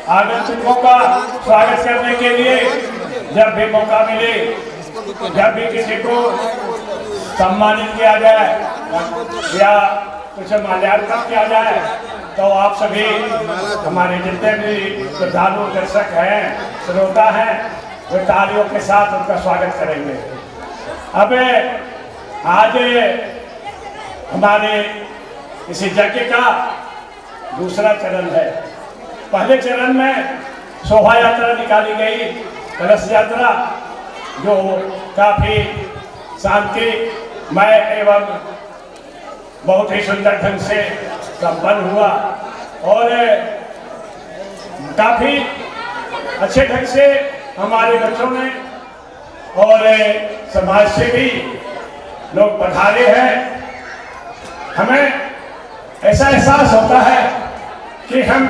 आगंतुकों का स्वागत करने के लिए जब भी मौका मिले, जब भी किसी को सम्मानित किया जाए या कुछ माल्यार्पण किया जाए, तो आप सभी हमारे जितने भी श्रद्धालु दर्शक हैं, श्रोता हैं, वो तालियों के साथ उनका स्वागत करेंगे। अब आज हमारे इस यज्ञ का दूसरा चरण है। पहले चरण में शोभा यात्रा निकाली गई, कलश यात्रा, जो काफी शांतिमय एवं बहुत ही सुंदर ढंग से संपन्न हुआ और काफी अच्छे ढंग से हमारे बच्चों ने और समाज से भी लोग पधारे हैं। हमें ऐसा एहसास होता है कि हम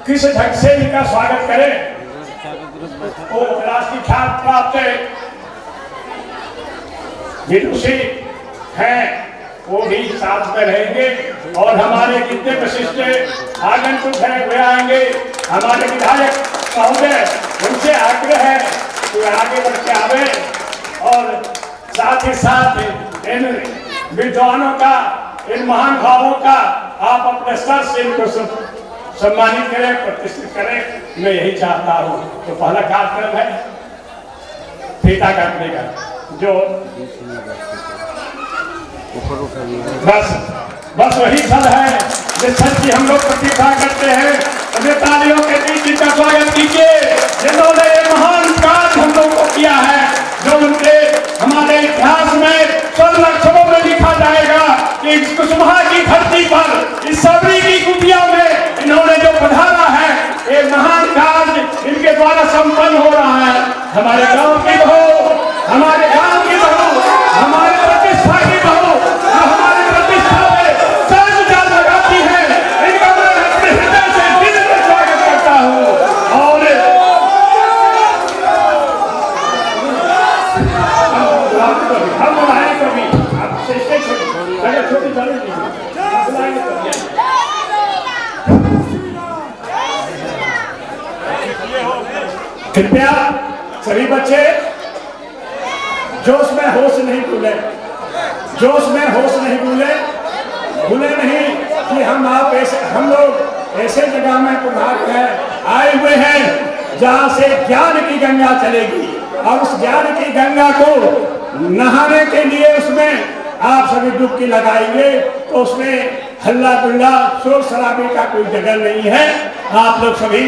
किस ढंग से इनका स्वागत करें। वो राष्ट्रीय ख्यात प्राप्त विदुषी हैं, वो भी साथ में रहेंगे और हमारे जितने विशिष्ट आगंतुक हैं वे आएंगे। हमारे विधायक महोदय, उनसे आग्रह है कि आगे बढ़ के आवे और साथ ही साथ इन विद्वानों का, इन महान भावों का आप अपने स्तर से इनको सम्मानित करें, प्रतिष्ठित करें, मैं यही चाहता हूँ। तो पहला कार्यक्रम है फीता काटने का, जो बस वही फल है जिस फल की हम लोग प्रतीक्षा करते हैं। अपने तालियों के बीच इनका स्वागत कीजिए, जिन्होंने ये महान कार्य हम लोग को किया है, जो उनके हमारे इतिहास में स्वर्ण अक्षरों में लिखा जाएगा कि कुसुमहा की धरती पर, इस सबरी की कुटिया में इन्होंने जो पधारा है, ये महान कार्य इनके द्वारा संपन्न हो रहा है। हमारे गांव की बहू, हमारे गांव की बहू, हमारे प्रतिष्ठा की बहू, जो हमारे प्रतिष्ठा में जान लगाती है, इनका मैं अपने हृदय से दिल में स्वागत करता हूँ। और हम बुलाएं कभी, आप छोटी कृपया सभी बच्चे जोश में होश नहीं भूले, जोश में होश नहीं भूले, भूले नहीं कि हम लोग ऐसे जगह में पधार हैं, आए हुए हैं जहाँ से ज्ञान की गंगा चलेगी और उस ज्ञान की गंगा को नहाने के लिए उसमें आप सभी डुबकी लगाएंगे, तो उसमें हल्ला गुल्ला शोर शराबे का कोई जगह नहीं है। आप लोग सभी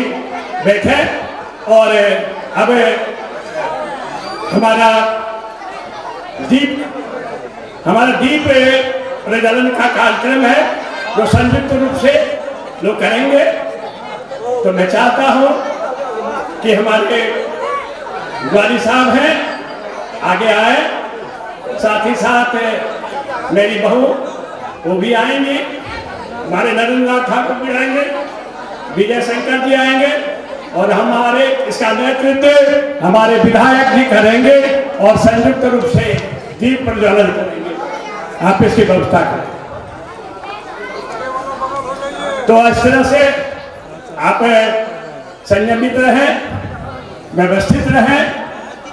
बैठे और अब हमारा दीप प्रज्वलन का कार्यक्रम है, जो संयुक्त रूप से लोग करेंगे। तो मैं चाहता हूं कि हमारे ग्वाली साहब हैं, आगे आए, साथ ही साथ मेरी बहू वो भी आएंगे, हमारे नरेंद्रनाथ ठाकुर भी आएंगे, विजय शंकर जी आएंगे और हमारे इसका नेतृत्व हमारे विधायक भी करेंगे और संयुक्त रूप से दीप प्रज्वलन करेंगे। आप इसकी व्यवस्था करें। तो इस तरह से आप संयमित रहें, व्यवस्थित रहें।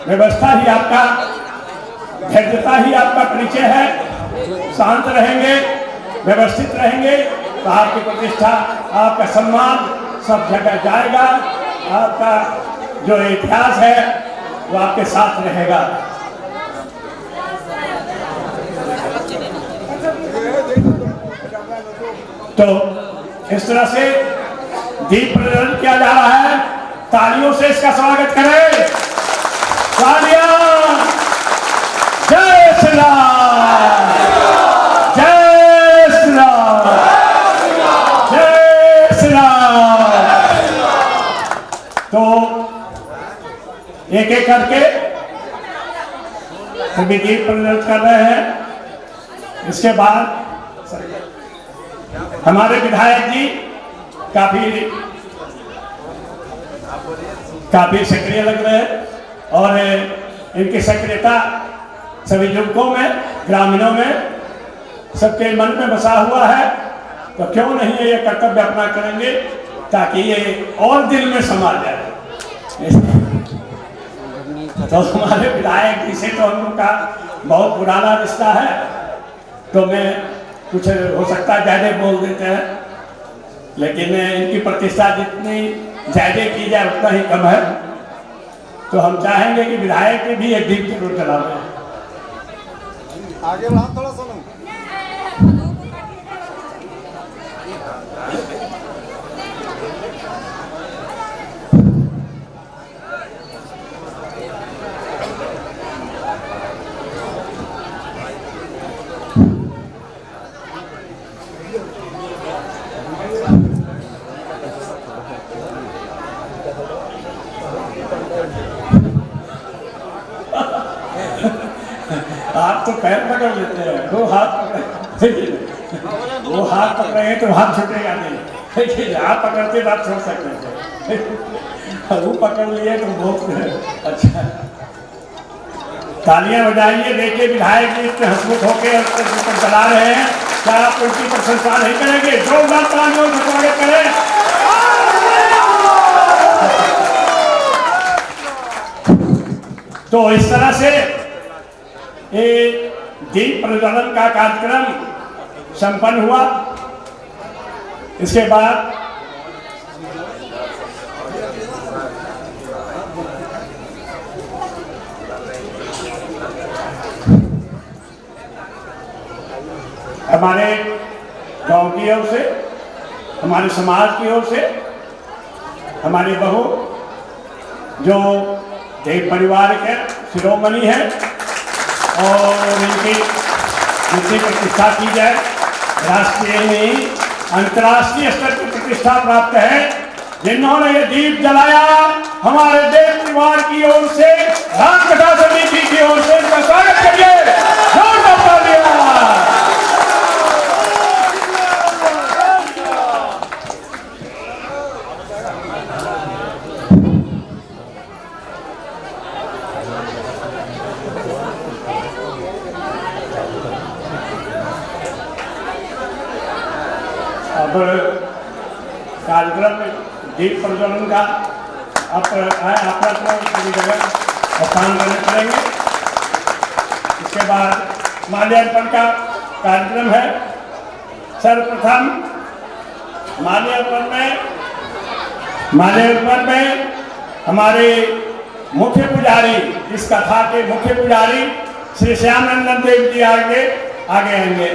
व्यवस्था ही आपका, धैर्यता ही आपका परिचय है। शांत रहेंगे, व्यवस्थित रहेंगे तो आपकी प्रतिष्ठा, आपका सम्मान सब जगह जाएगा। आपका जो इतिहास है वो आपके साथ रहेगा। तो इस तरह से दीप प्रज्वलन किया जा रहा है। तालियों से इसका स्वागत करें। तालियां। जय श्री राम, जय श्री राम, जय श्री राम। तो एक एक करके सभी दीप प्रज्वलित कर रहे हैं। इसके बाद हमारे विधायक जी काफी सक्रिय लग रहे हैं और इनकी सक्रियता सभी युवकों में, ग्रामीणों में, सबके मन में बसा हुआ है। तो क्यों नहीं ये कर्तव्य अपना करेंगे ताकि ये और दिल में समा जाए। तो हमारे विधायक जी से तो हम लोग का बहुत पुराना रिश्ता है। तो मैं कुछ हो सकता है ज्यादा बोल देते हैं, लेकिन इनकी प्रतिष्ठा जितनी ज्यादा की जाए उतना ही कम है। तो हम चाहेंगे कि विधायक ने भी एक दीप जरूर जलावे। आगे बढ़ा थोड़ा सा। आप तो पैर पकड़ लेते हैं, दो हाथ पकड़े, वो हाथ पकड़ेंगे तो हाथ छूटेगा नहीं। देखिए आप पकड़ते तो आप छोड़ सकते थे, वो पकड़ लिए तो बहुत अच्छा। तालियां बजाइए। देखिए विधायक जी इतने हंसमुख होकर चला रहे हैं, क्या आप उनकी प्रशंसा नहीं करेंगे? जोरदार तालियों से स्वागत करें। तो इस तरह से ये दीप प्रज्वलन का कार्यक्रम संपन्न हुआ। इसके बाद हमारे गांव की ओर से, हमारे समाज की ओर से, हमारी बहू जो देव परिवार के शिरोमणि है और इनकी जितनी प्रतिष्ठा की जाए, राष्ट्रीय नहीं अंतर्राष्ट्रीय स्तर की प्रतिष्ठा प्राप्त है। जिन्होंने ये दीप जलाया, हमारे देव परिवार की ओर से, रामकथा समिति की ओर से इनका स्वागत करिए। जोरदार तालियां। अब कार्यक्रम दीप प्रज्वलन का अपना सभी जगह स्थान ग्रहण करेंगे। इसके बाद माल्यार्पण का कार्यक्रम है। सर्वप्रथम माल्यार्पण में हमारे मुख्य पुजारी, इस कथा के मुख्य पुजारी श्री श्यामनंदन देव जी आगे आएंगे।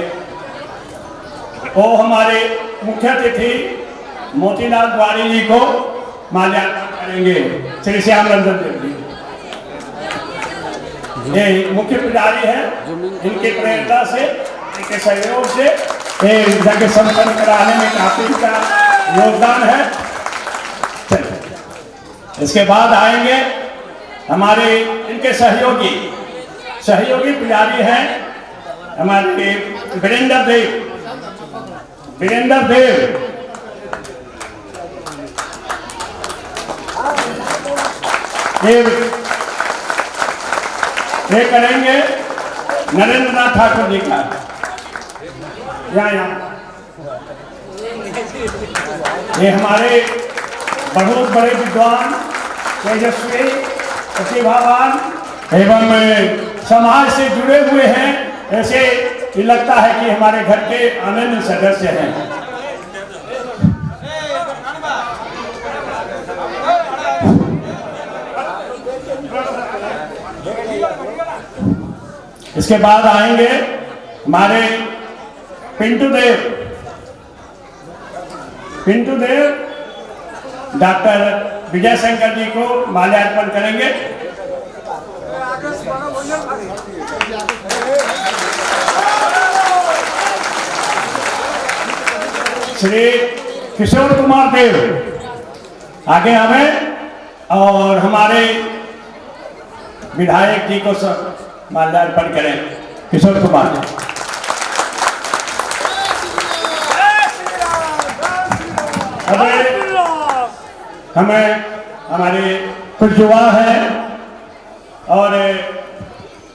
वो हमारे मुख्य अतिथि मोतीलाल द्वारी जी को माल्यार्पण करेंगे। श्री श्यामनंदन देव जी ये मुख्य पुजारी है। इनके प्रेरणा से, इनके सहयोग से यज्ञ संपन्न कराने में काफी इनका योगदान है। इसके बाद आएंगे हमारे इनके सहयोगी पुजारी हैं हमारे वीरेंद्र देव वीरेंद्र देव, ये करेंगे नरेंद्र नाथ ठाकुर जी का। यहाँ ये हमारे बहुत बड़े विद्वान, तेजस्वी, प्रतिभावान एवं समाज से जुड़े हुए हैं। ऐसे ये लगता है कि हमारे घर के अनन्य सदस्य हैं। इसके बाद आएंगे हमारे पिंटू देव डॉक्टर विजय शंकर जी को माल्यार्पण करेंगे। श्री किशोर कुमार देव आगे हमें और हमारे विधायक जी को माल्यार्पण करें। किशोर कुमार जी। हमें हमारे कुछ युवा हैं और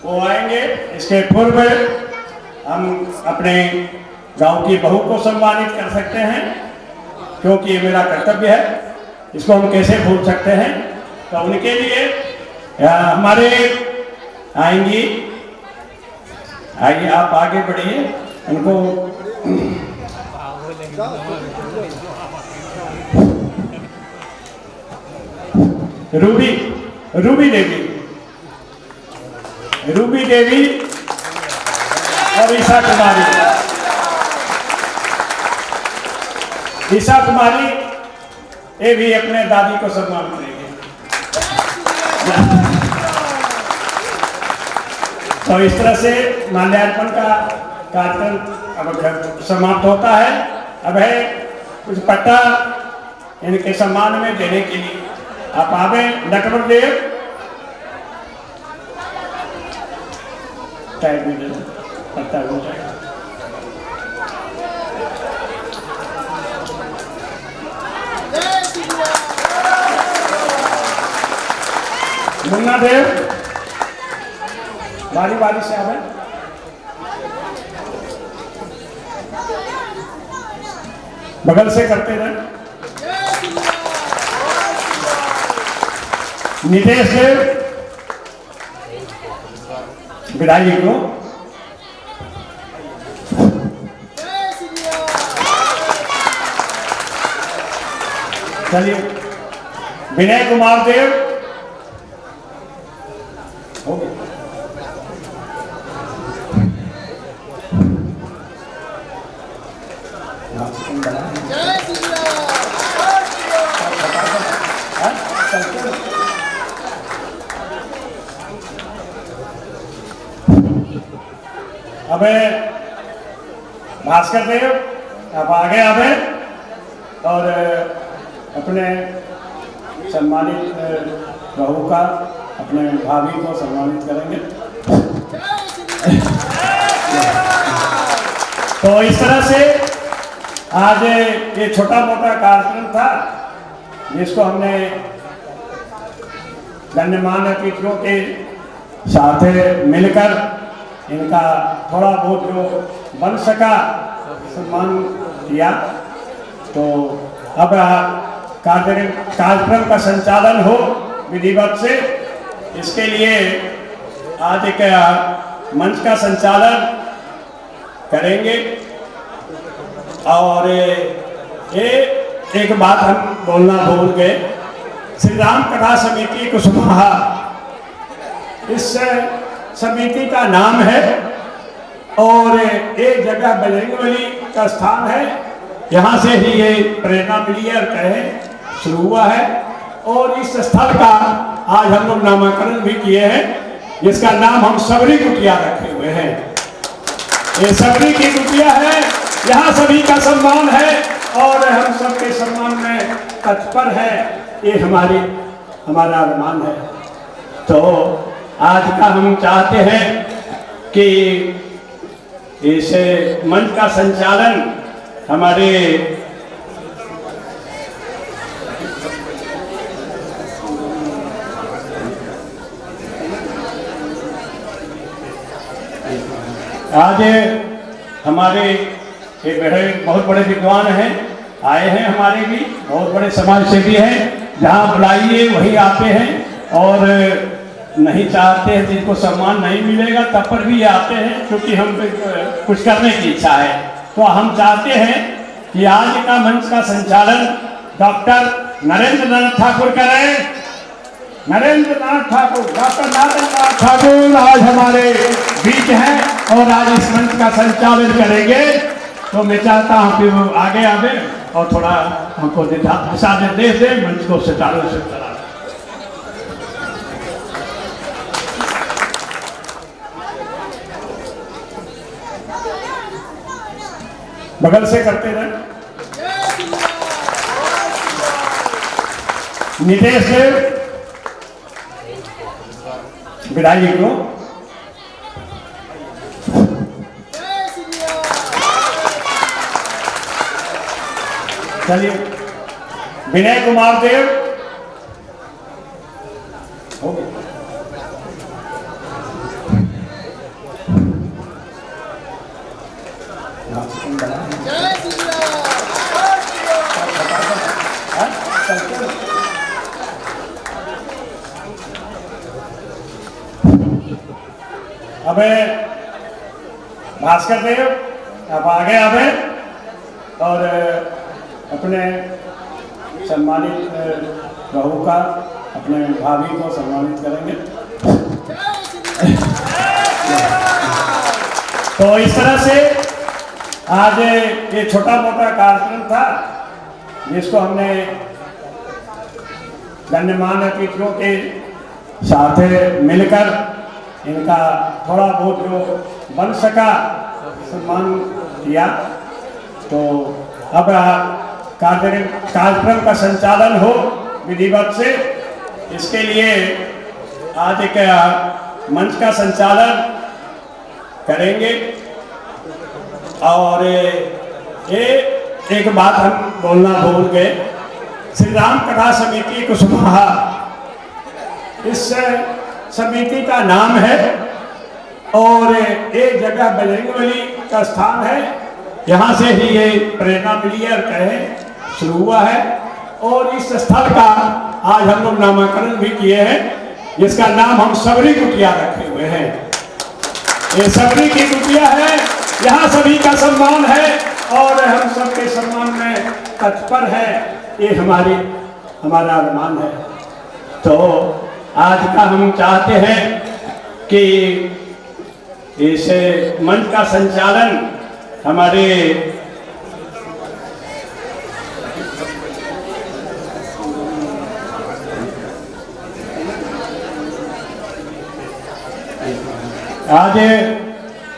वो आएंगे। इसके पूर्व हम अपने गांव की बहू को सम्मानित कर सकते हैं, क्योंकि ये मेरा कर्तव्य है, इसको हम कैसे भूल सकते हैं। तो उनके लिए हमारे आएंगी, आइए आप आगे बढ़िए। उनको रूबी देवी और ईशा कुमारी ये भी अपने दादी को सम्मान करेंगे। तो इस तरह से माल्यार्पण का कार्यक्रम अब समाप्त होता है। अब है कुछ पट्टा इनके सम्मान में देने के लिए आप आवे। नटवर देव पट्टा हो जाएगा। मुन्ना देव बारी बारी से आवे। बगल से करते रहे। नितेश देव विधायक को। चलिए विनय कुमार देव हो गए। अब भास्कर देव अब आगे आवे और अपने सम्मानित बहू का, अपने भाभी को सम्मानित करेंगे। तो इस तरह से आज ये छोटा मोटा कार्यक्रम था, जिसको हमने गण्यमान्य अतिथियों के साथ मिलकर इनका थोड़ा बहुत जो बन सका सम्मान किया। तो अब कार्यक्रम का संचालन हो विधिवत से, इसके लिए आज एक मंच का संचालन करेंगे। और ये एक बात हम बोलना भूल गए, श्री राम कथा समिति कुशवाहा इस समिति का नाम है और एक जगह बजरंगबली का स्थान है। यहाँ से ही ये प्रेरणा मिली है और कहे शुरू हुआ है। और इस स्थल का आज हम लोग नामकरण भी किए हैं, जिसका नाम हम सबरी कुटिया रखे हुए हैं। ये सबरी की कुटिया है, यहाँ सभी का सम्मान है और हम सबके सम्मान में तत्पर है। ये हमारा अभिमान है। तो आज का हम चाहते हैं कि इस मंच का संचालन हमारे आज हमारे एक बहुत बड़े विद्वान हैं, आए हैं, हमारे भी बहुत बड़े समाज सेवी हैं। जहाँ बुलाइए वही आते हैं और नहीं चाहते हैं जिनको सम्मान नहीं मिलेगा तब पर भी आते हैं, क्योंकि हम कुछ करने की इच्छा है। तो हम चाहते हैं कि आज का मंच का संचालन डॉक्टर नरेंद्र नाथ ठाकुर करें। नरेंद्र नाथ ठाकुर, डॉक्टर नरेंद्र नाथ ठाकुर आज हमारे बीच हैं और आज इस मंच का संचालन करेंगे। तो मैं चाहता हूं कि वो आगे आवे और थोड़ा हमको दिशा निर्देश दे, मंच को सुचारू से चला। बगल से करते रहे। नितेश देव विदाई को चलिए। विनय कुमार देव हो गया। अब भास्कर देव आप आगे आवे और अपने सम्मानित बहू का, अपने भाभी को सम्मानित करेंगे। तो इस तरह से आज ये छोटा मोटा कार्यक्रम था जिसको हमने गण्यमान्य अतिथियों के साथ मिलकर इनका थोड़ा बहुत जो बन सका सम्मान किया। तो अब कार्यक्रम का संचालन हो विधिवत से, इसके लिए आज एक मंच का संचालन करेंगे। और ये एक बात हम बोलना भूल गए, श्री राम कथा समिति कुसुमाहा इस समिति का नाम है और एक जगह बजरंगबली का स्थान है, यहाँ से ही ये प्रेरणा मिली है, कहे शुरू हुआ है। और इस स्थल का आज हम लोग नामकरण भी किए हैं, जिसका नाम हम सबरी कुटिया रखे हुए हैं। ये सबरी की कुटिया है, यहाँ सभी का सम्मान है और हम सबके सम्मान में तत्पर है, ये हमारा अभिमान है। तो आज का हम चाहते हैं कि इस मंच का संचालन हमारे आज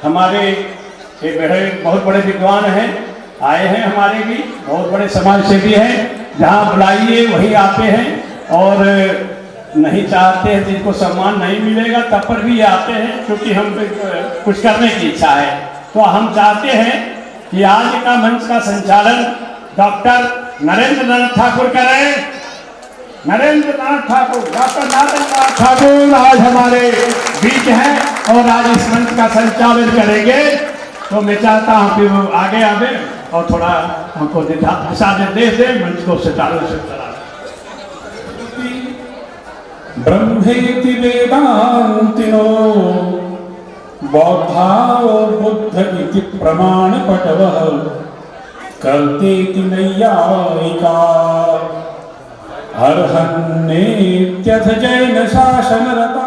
हमारे एक बहुत बड़े विद्वान हैं, आए हैं, हमारे भी बहुत बड़े समाज सेवी हैं। जहाँ बुलाइए वही आते हैं और नहीं चाहते हैं जिनको सम्मान नहीं मिलेगा तब पर भी आते हैं, क्योंकि हम कुछ करने की इच्छा है। तो हम चाहते हैं कि आज का मंच का संचालन डॉक्टर नरेंद्र नाथ ठाकुर करें। नरेंद्र नाथ ठाकुर, डॉक्टर नरेंद्र नाथ ठाकुर आज हमारे बीच हैं और आज इस मंच का संचालन करेंगे। तो मैं चाहता हूं कि वो आगे आवे और थोड़ा हमको दिशा निर्देश दे, मंच को सुचारू से चला। ब्रह्मेति वेदान्तिनो बौद्धाओ बुद्ध इति प्रमाण पटवः कर्तेति नैयायिका अर्हन्नेत्यथ जैन शासनरता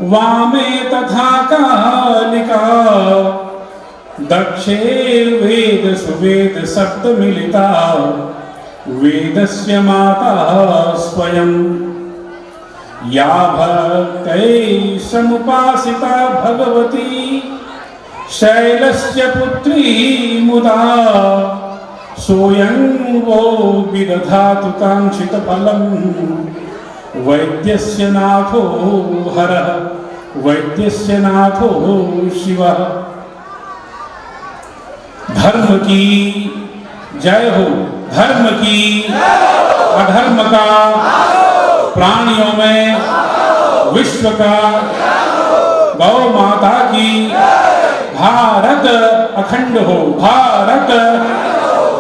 वामे तथा कालिका दक्षे वेद सुवेद सप्त मिलिता वेदस्य माता स्वयं या भक्तैः समुपासिता भगवती शैलस्य पुत्री मुदा सोऽयं वो विदधातु काङ्क्षितफलं वैद्यस्य नाथो हरः वैद्यस्य नाथो शिवः। धर्म की जय हो धर्म की, अधर्म का प्राणियों में, विश्व का, गौ माता की, भारत अखंड हो, भारत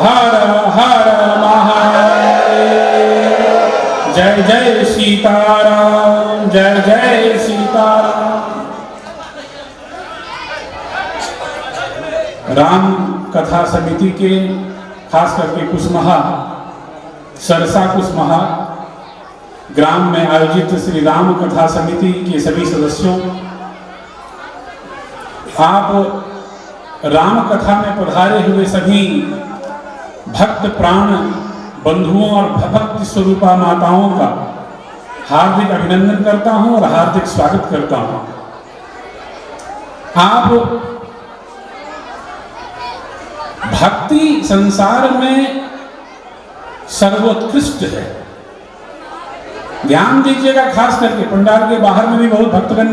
हर हर महादेव। जय जय सीताराम, जय जय सीताराम। राम कथा समिति के खास करके कुसमहा, सरसा कुसमहा ग्राम में आयोजित श्री राम कथा समिति के सभी सदस्यों, आप राम कथा में पधारे हुए सभी भक्त प्राण बंधुओं और भक्त स्वरूपा माताओं का हार्दिक अभिनंदन करता हूं और हार्दिक स्वागत करता हूं। आप भक्ति संसार में सर्वोत्कृष्ट है। ध्यान दीजिएगा, खास करके पंडाल के बाहर में भी बहुत भक्तगण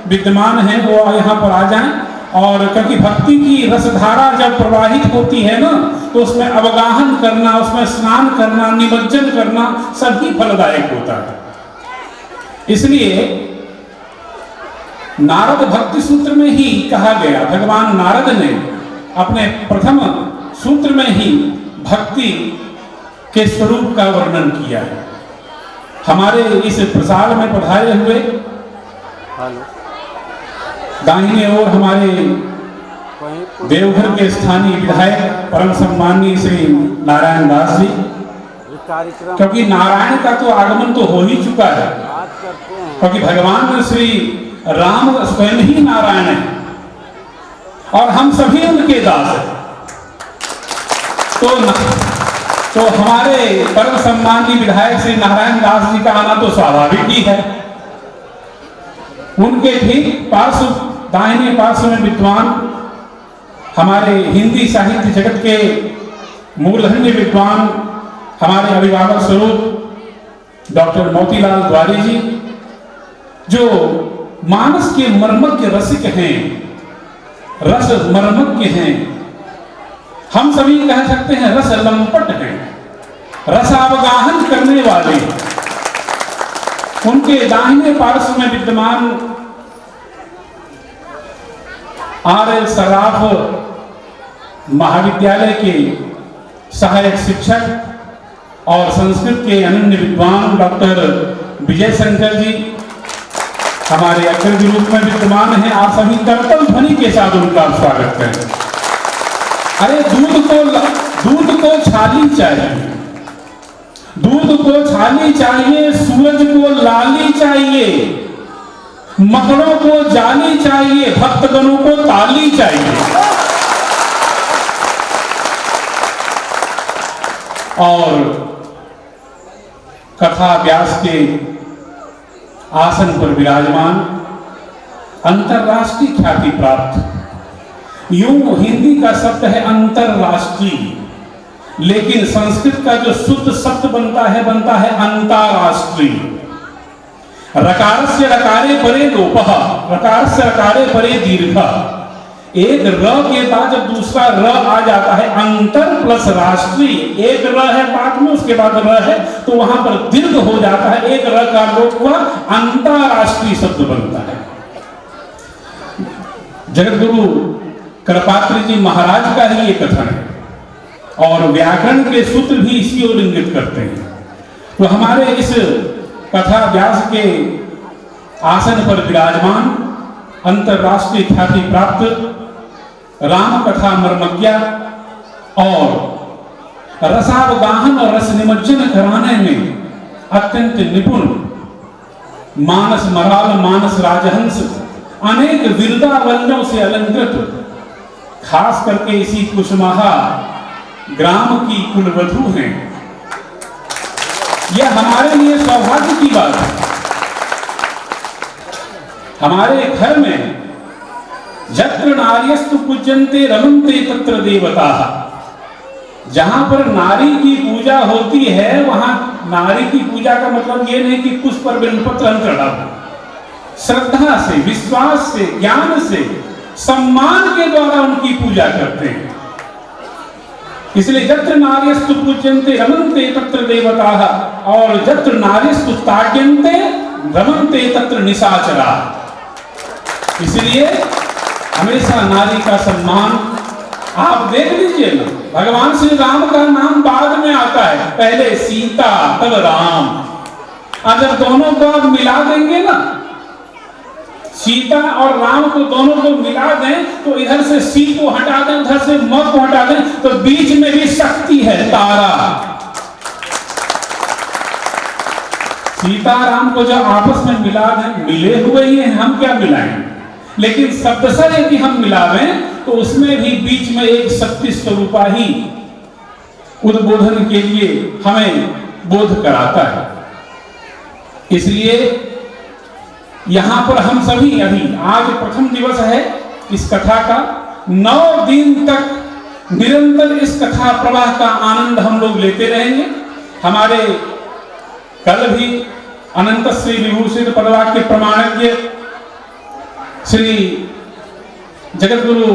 विद्यमान हैं, वो यहाँ पर आ जाएं। और क्योंकि भक्ति की रसधारा जब प्रवाहित होती है ना, तो उसमें अवगाहन करना, उसमें स्नान करना, निमज्जन करना सभी फलदायक होता है। इसलिए नारद भक्ति सूत्र में ही कहा गया, भगवान नारद ने अपने प्रथम सूत्र में ही भक्ति के स्वरूप का वर्णन किया है। हमारे इस प्रसाद में पधारे हुए दाहिने ओर हमारे देवघर के स्थानीय विधायक परम सम्माननीय श्री नारायण दास जी, क्योंकि नारायण का तो आगमन तो हो ही चुका है, क्योंकि भगवान श्री राम स्वयं ही नारायण है और हम सभी उनके दास हैं। तो हमारे परम सम्माननीय विधायक श्री नारायण दास जी का आना तो स्वाभाविक ही है। उनके ठीक पार्श्व, दाहिने पार्श्व में विद्वान हमारे हिंदी साहित्य जगत के मूलधन्य विद्वान, हमारे अभिभावक स्वरूप डॉक्टर मोतीलाल द्वारी जी, जो मानस के मर्मज्ञ रसिक हैं, रस मर्मज्ञ हैं, हम सभी कह सकते हैं रस लंपट हैं, रसावगाहन करने वाले। उनके दाहिने पार्श्व में विद्यमान आर.एल. सराफ महाविद्यालय के सहायक शिक्षक और संस्कृत के अनन्य विद्वान डॉक्टर विजय शंकर जी हमारे अग्रणी रूप में विद्यमान हैं। आप सभी कर्तव्य ध्वनि के साथ उनका स्वागत करें। अरे दूध को छाली चाहिए, दूध को छाली चाहिए, सूरज को लाली चाहिए, मकड़ों को जाली चाहिए, भक्तगणों को ताली चाहिए। और कथा व्यास के आसन पर विराजमान, अंतरराष्ट्रीय ख्याति प्राप्त, यूं हिंदी का शब्द है अंतरराष्ट्रीय, लेकिन संस्कृत का जो शुद्ध शब्द बनता है अंतरराष्ट्रीय। रकारस्य रकारे परे लोपः, रकारस्य रकारे परे दीर्घः। एक र के बाद जब दूसरा र आ जाता है, अंतर प्लस राष्ट्रीय, एक र है पाठ में, उसके बाद र है, तो वहां पर दीर्घ हो जाता है, एक र का लोप हुआ, अंतरराष्ट्रीय शब्द बनता है। जगतगुरु कृपात्री जी महाराज का ही ये कथन है और व्याकरण के सूत्र भी इसी ओर इंगित करते हैं। तो हमारे इस कथा व्यास के आसन पर विराजमान, अंतरराष्ट्रीय ख्याति प्राप्त राम कथा मर्मज्ञ और रसावगाहन और रस निमज्जन कराने में अत्यंत निपुण मानस मराल, मानस राजहंस, अनेक विरदावल्यों से अलंकृत, खास करके इसी कुसमाहा ग्राम की कुलवधू हैं। यह हमारे लिए सौभाग्य की बात है। हमारे घर में यत्र नार्यस्तु पूज्यन्ते रमन्ते तत्र देवताः, जहां पर नारी की पूजा होती है, वहां नारी की पूजा का मतलब ये नहीं कि पुष्प पर बेलपत्र हम चढ़ाओ, श्रद्धा से, विश्वास से, ज्ञान से, सम्मान के द्वारा उनकी पूजा करते हैं। इसलिए जत्र नार्यस्तु पूज्यन्ते रमन्ते तत्र देवताः और जत्र नार्यस्तु ताड्यन्ते रमन्ते तत्र निशाचरा। इसलिए हमेशा नारी का सम्मान आप देख लीजिए ना, भगवान श्री राम का नाम बाद में आता है, पहले सीता तब राम। और जब दोनों को आप मिला देंगे ना, सीता और राम को दोनों को मिला दें, तो इधर से सी को हटा दें, उधर से म को हटा दें, तो बीच में भी शक्ति है, तारा। सीता राम को जब आपस में मिला दें, मिले हुए ही हैं, हम क्या मिलाएं, लेकिन शब्द से यदि हम मिलावें तो उसमें भी बीच में एक शक्ति स्वरूपा ही उद्बोधन के लिए हमें बोध कराता है। इसलिए यहां पर हम सभी अभी आज प्रथम दिवस है इस कथा का, 9 दिन तक निरंतर इस कथा प्रवाह का आनंद हम लोग लेते रहेंगे। हमारे कल भी अनंत श्री विभूषित पदवाक्य प्रमाणज्ञ श्री जगत गुरु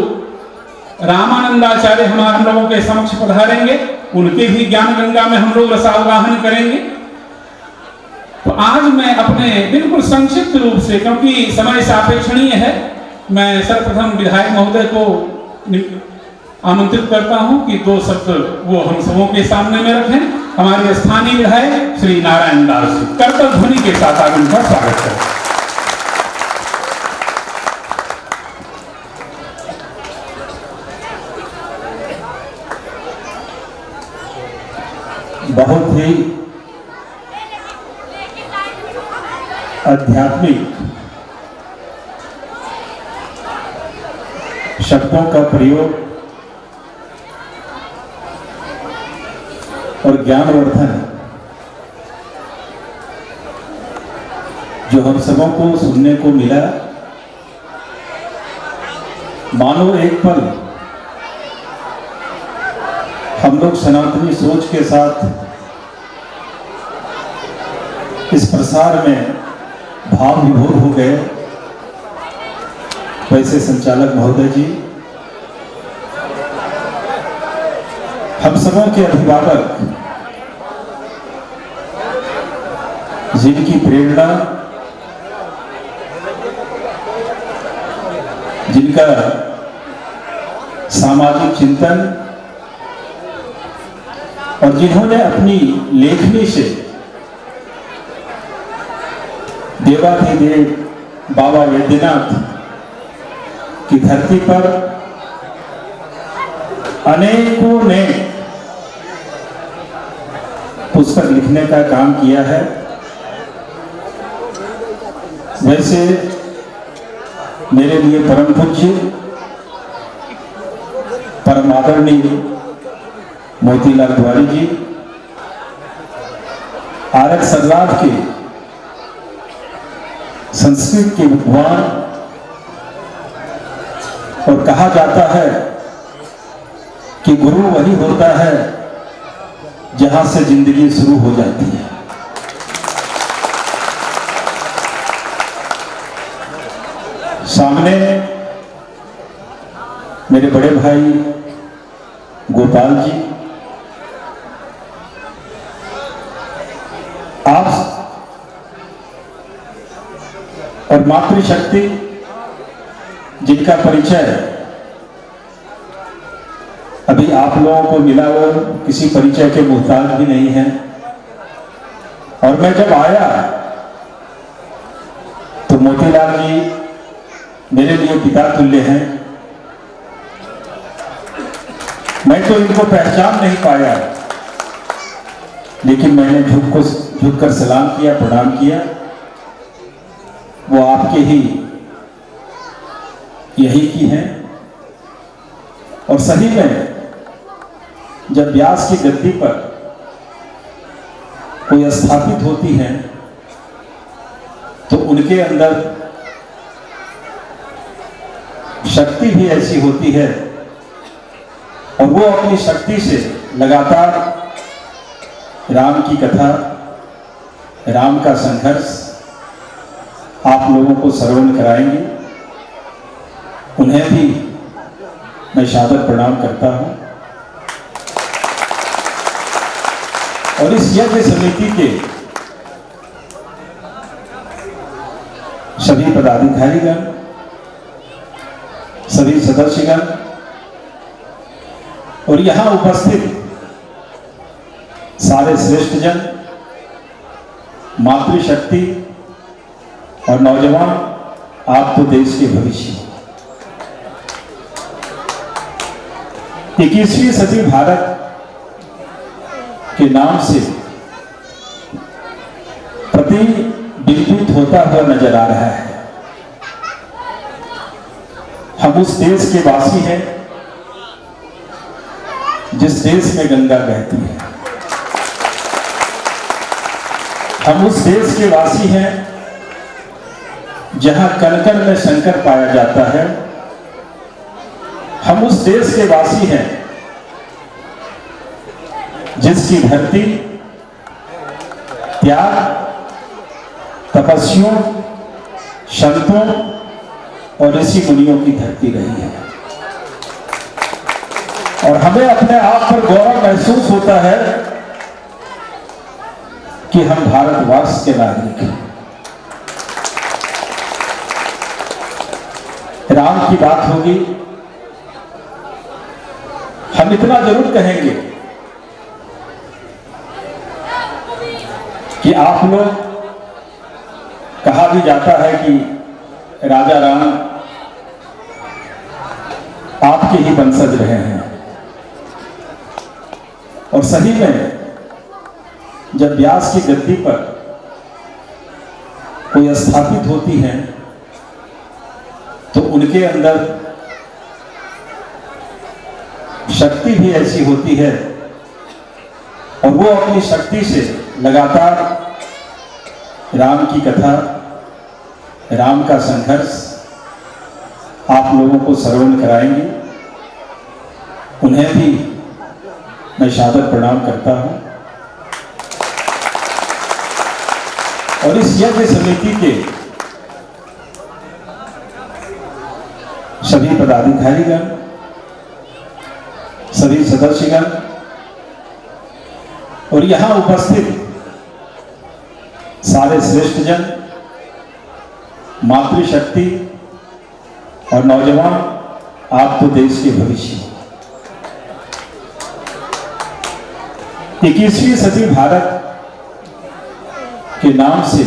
रामानंदाचार्य हम लोगों के समक्ष पधारेंगे, उनके भी ज्ञान गंगा में हम लोग रसावगाहन करेंगे। तो आज मैं अपने बिल्कुल संक्षिप्त रूप से, क्योंकि समय सापेक्षणीय है, मैं सर्वप्रथम विधायक महोदय को आमंत्रित करता हूं कि 2 शब्द वो हम सबों के सामने में रखें। हमारे स्थानीय विधायक श्री नारायण दास जी करतल ध्वनि के साथ आगमन का स्वागत करें। बहुत ही आध्यात्मिक शब्दों का प्रयोग और ज्ञानवर्धन जो हम सबों को सुनने को मिला, मानो एक पल हम लोग सनातनी सोच के साथ इस प्रसार में भाव विभोर हो गए। वैसे संचालक महोदय जी, हम सबों के अभिभावक, जिनकी प्रेरणा, जिनका सामाजिक चिंतन और जिन्होंने अपनी लेखनी से देवाधिदेव बाबा वैद्यनाथ की धरती पर अनेकों ने पुस्तक लिखने का काम किया है। वैसे मेरे लिए परम पूज्य परम आदरणीय मोतीलाल तिवारी जी, आरक सरलाद के संस्कृत के विद्वान, और कहा जाता है कि गुरु वही होता है जहां से जिंदगी शुरू हो जाती है। सामने मेरे बड़े भाई गोपाल जी, आप और मातृशक्ति जिनका परिचय अभी आप लोगों को मिला, वो किसी परिचय के मुहताज भी नहीं है। और मैं जब आया तो मोतीलाल जी मेरे लिए पिता तुल्य हैं। मैं तो इनको पहचान नहीं पाया, लेकिन मैंने झुककर सलाम किया, प्रणाम किया। वो आपके ही यही की हैं। और सही में जब व्यास की गद्दी पर कोई स्थापित होती हैं तो उनके अंदर शक्ति भी ऐसी होती है, और वो अपनी शक्ति से लगातार राम की कथा, राम का संघर्ष आप लोगों को श्रवण कराएंगे। उन्हें भी मैं सादर प्रणाम करता हूं। और इस यज्ञ समिति के सभी पदाधिकारीगण, सभी सदस्यगण और यहां उपस्थित सारे श्रेष्ठ जन, मातृशक्ति और नौजवान, आप तो देश के भविष्य हो। 21वीं सदी भारत के नाम से प्रतिबिंबित होता हुआ नजर आ रहा है। हम उस देश के वासी हैं जिस देश में गंगा बहती है। हम उस देश के वासी हैं जहां कण-कण में शंकर पाया जाता है। हम उस देश के वासी हैं जिसकी धरती त्याग, तपस्वियों, संतों और ऋषि मुनियों की धरती रही है। और हमें अपने आप पर गौरव महसूस होता है कि हम भारतवर्ष के नागरिक हैं। राम की बात होगी, हम इतना जरूर कहेंगे कि आप लोग, कहा भी जाता है कि राजा राम आपके ही वंशज रहे हैं। और सही में जब व्यास की गद्दी पर कोई स्थापित होती है तो उनके अंदर शक्ति भी ऐसी होती है और वो अपनी शक्ति से लगातार राम की कथा, राम का संघर्ष आप लोगों को श्रवण कराएंगे। उन्हें भी मैं सादर प्रणाम करता हूं। और इस यज्ञ समिति के सभी पदाधिकारीगण, सभी सदस्यगण और यहां उपस्थित सारे श्रेष्ठ जन, मातृशक्ति और नौजवान, आप तो देश के भविष्य हो। 21वीं सदी भारत के नाम से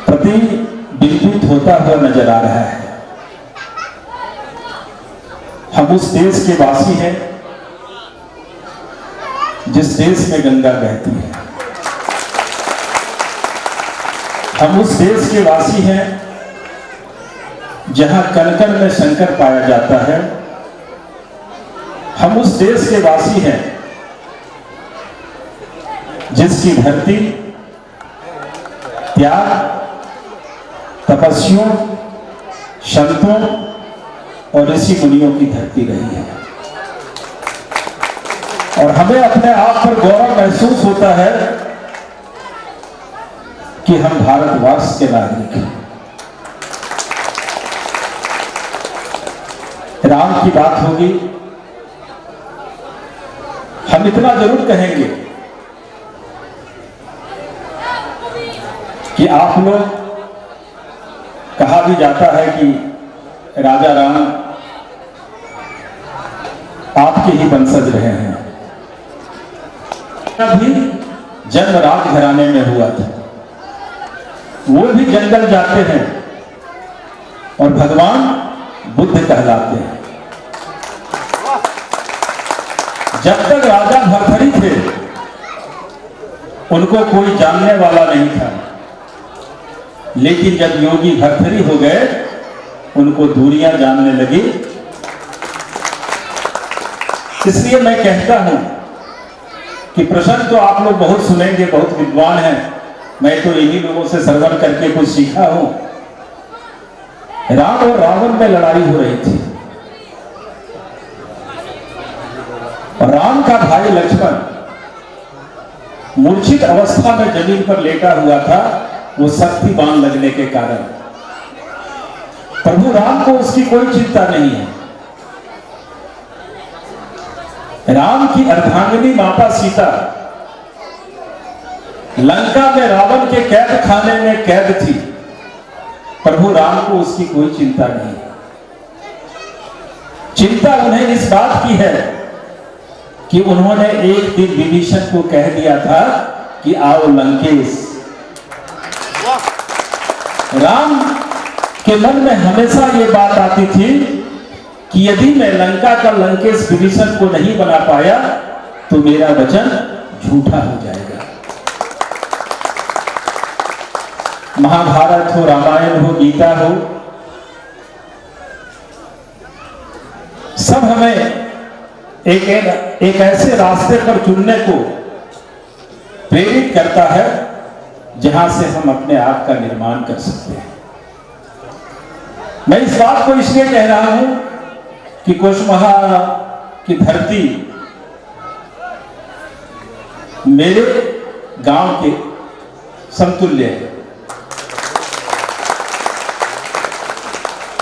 प्रतिबिंबित होता हुआ नजर आ रहा है। हम उस देश के वासी हैं जिस देश में गंगा बहती है। हम उस देश के वासी हैं जहां कण-कण में शंकर पाया जाता है। हम उस देश के वासी हैं जिसकी धरती त्याग, तपस्वियों, संतों और ऋषि मुनियों की धरती रही है। और हमें अपने आप पर गौरव महसूस होता है कि हम भारतवर्ष के नागरिक हैं। राम की बात होगी, हम इतना जरूर कहेंगे कि आप लोग, कहा भी जाता है कि राजा राम आपके ही वंशज रहे हैं। भी जन्म राजघराने में हुआ था। वो भी जंगल जाते हैं और भगवान बुद्ध कहलाते हैं। जब तक राजा भर्तृहरि थे उनको कोई जानने वाला नहीं था, लेकिन जब योगी भर्तृहरि हो गए उनको दूरियां जानने लगी। इसलिए मैं कहता हूं कि प्रश्न तो आप लोग बहुत सुनेंगे, बहुत विद्वान हैं। मैं तो इन्हीं लोगों से श्रवण करके कुछ सीखा हूं। राम और रावण में लड़ाई हो रही थी और राम का भाई लक्ष्मण मूर्छित अवस्था में जमीन पर लेटा हुआ था, वो शक्ति बाण लगने के कारण। प्रभु राम को उसकी कोई चिंता नहीं है। राम की अर्धांगिनी माता सीता लंका में रावण के कैद खाने में कैद थी। प्रभु राम को उसकी कोई चिंता नहीं। चिंता उन्हें इस बात की है कि उन्होंने एक दिन विभीषण को कह दिया था कि आओ लंकेश। राम के मन में हमेशा ये बात आती थी कि यदि मैं लंका का लंकेश विभीषण को नहीं बना पाया तो मेरा वचन झूठा हो जाएगा। महाभारत हो, रामायण हो, गीता हो, सब हमें एक ऐसे रास्ते पर चुनने को प्रेरित करता है जहां से हम अपने आप का निर्माण कर सकते हैं। मैं इस बात को इसलिए कह रहा हूं कि कुशमहा की धरती मेरे गांव के समतुल्य है।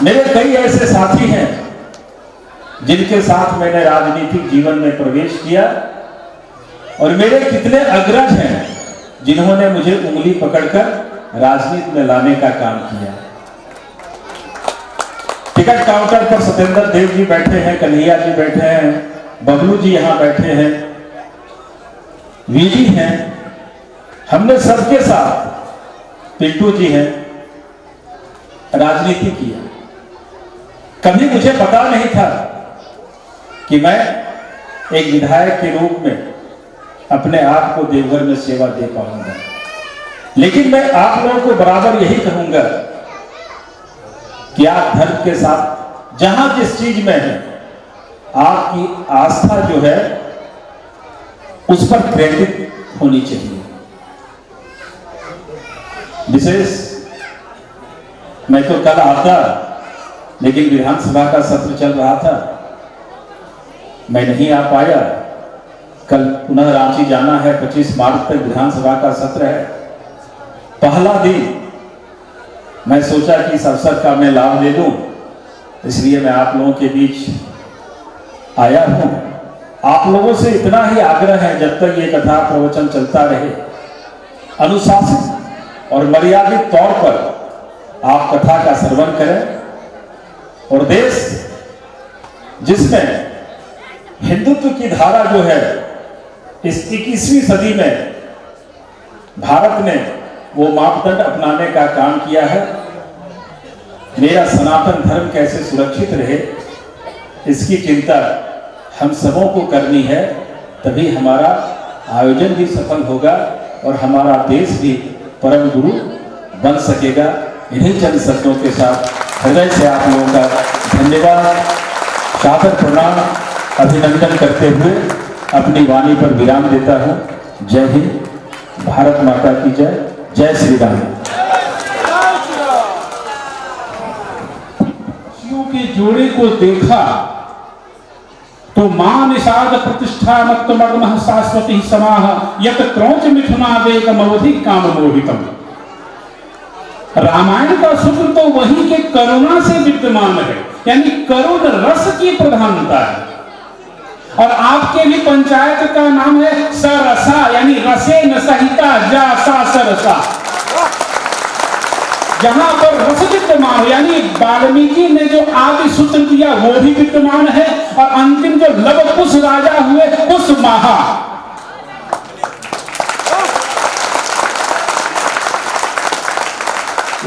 मेरे कई ऐसे साथी हैं जिनके साथ मैंने राजनीतिक जीवन में प्रवेश किया और मेरे कितने अग्रज हैं जिन्होंने मुझे उंगली पकड़कर राजनीति में लाने का काम किया। टिकट काउंटर पर सत्येंद्र देव जी बैठे हैं, कन्हैया जी बैठे हैं, बबलू जी यहां बैठे हैं, वीजी हैं। हमने सबके साथ, पिंटू जी हैं, राजनीति किया। कभी मुझे पता नहीं था कि मैं एक विधायक के रूप में अपने आप को देवघर में सेवा दे पाऊंगा। लेकिन मैं आप लोगों को बराबर यही कहूंगा कि आप धर्म के साथ जहां जिस चीज में है आपकी आस्था जो है उस पर प्रेरित होनी चाहिए। विशेष मैं तो कल आता, लेकिन विधानसभा का सत्र चल रहा था, मैं नहीं आ पाया। कल पुनः रांची जाना है, 25 मार्च तक विधानसभा का सत्र है। पहला दिन मैं सोचा कि इस अवसर का मैं लाभ ले लूं, इसलिए मैं आप लोगों के बीच आया हूं। आप लोगों से इतना ही आग्रह है, जब तक ये कथा प्रवचन चलता रहे, अनुशासित और मर्यादित तौर पर आप कथा का श्रवण करें। और देश जिसमें हिंदुत्व की धारा जो है इस 21वीं सदी में भारत ने वो मापदंड अपनाने का काम किया है। मेरा सनातन धर्म कैसे सुरक्षित रहे इसकी चिंता हम सबों को करनी है, तभी हमारा आयोजन भी सफल होगा और हमारा देश भी परम गुरु बन सकेगा। इन्हीं चंद शब्दों के साथ हृदय से आप लोगों का धन्यवाद, सादर प्रणाम, अभिनंदन करते हुए अपनी वाणी पर विराम देता हूं। जय हिंद, भारत माता की जय, जय श्री राम। शिव के जोड़े को देखा तो मां निषाद प्रतिष्ठा मत मर्म शाश्वती समाह यत क्रौच मिथुनादेकमवधि काम मोहितम। रामायण का सूत्र तो वही के करुणा से विद्यमान है, यानी करुण रस की प्रधानता है। और आपके भी पंचायत का नाम है सरसा, यानी रसे न सहिता जा सा सरसा। जहां पर रस विद्यमान हो, यानी वाल्मीकि ने जो आदि सूत्र दिया वो भी विद्यमान है, और अंतिम जो लव कुश राजा हुए कुश महा।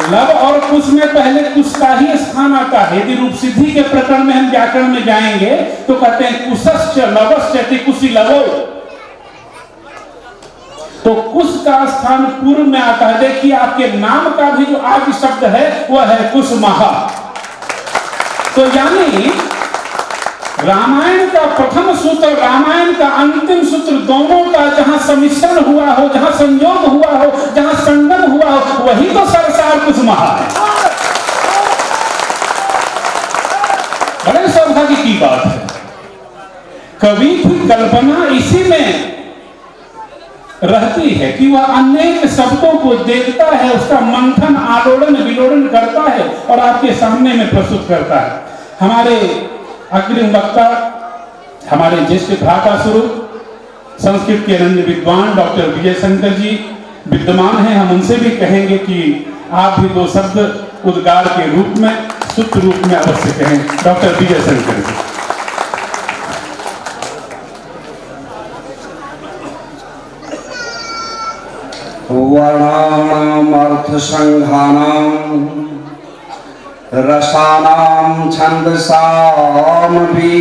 लव और कुश में पहले कुश का ही स्थान आता है। यदि रूप सिद्धि के प्रकरण में हम व्याकरण में जाएंगे तो कहते हैं कुशश्च लवश्च कुशी लवो, तो कुश का स्थान पूर्व में आता है। देखिए आपके नाम का भी जो आदि शब्द है वह है कुश महा। तो यानी रामायण का प्रथम सूत्र, रामायण का अंतिम सूत्र, दोनों का जहां सम्मिश्रण हुआ हो, जहां संयोग हुआ हो, जहां संगम हुआ हो, वही तो सरसार कुश महा है। बड़े सौभाग्य की बात है। कवि की कल्पना इसी में रहती है कि वह अनेक शब्दों को देखता है, उसका मंथन आलोड़न विलोड़न करता है और आपके सामने में प्रस्तुत करता है। हमारे अग्रिम वक्ता हमारे ज्येष्ठ भ्राता स्वरूप संस्कृत के अनन्य विद्वान डॉक्टर विजय शंकर जी विद्यमान हैं। हम उनसे भी कहेंगे कि आप भी दो शब्द उद्गार के रूप में, शुद्ध रूप में अवश्य कहें। डॉक्टर विजय शंकर जी। वर्णानाम अर्थ संघानाम रसानाम छंदसाम भी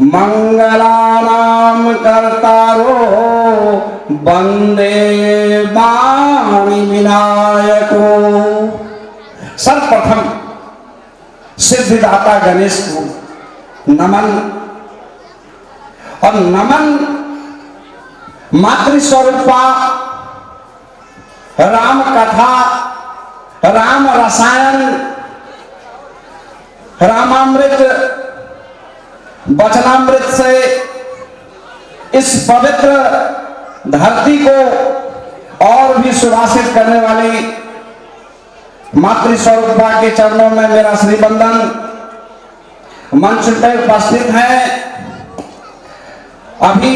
मंगलानाम कर्तारो वंदे वाणी विनायको। सर्वप्रथम सिद्धिदाता गणेश को नमन, और नमन मातृस्वरूपा राम कथा, राम रसायन, रामामृत वचनामृत से इस पवित्र धरती को और भी सुवासित करने वाली मातृस्वरूपा के चरणों में मेरा श्रीबंधन। मंच पर उपस्थित हैं, अभी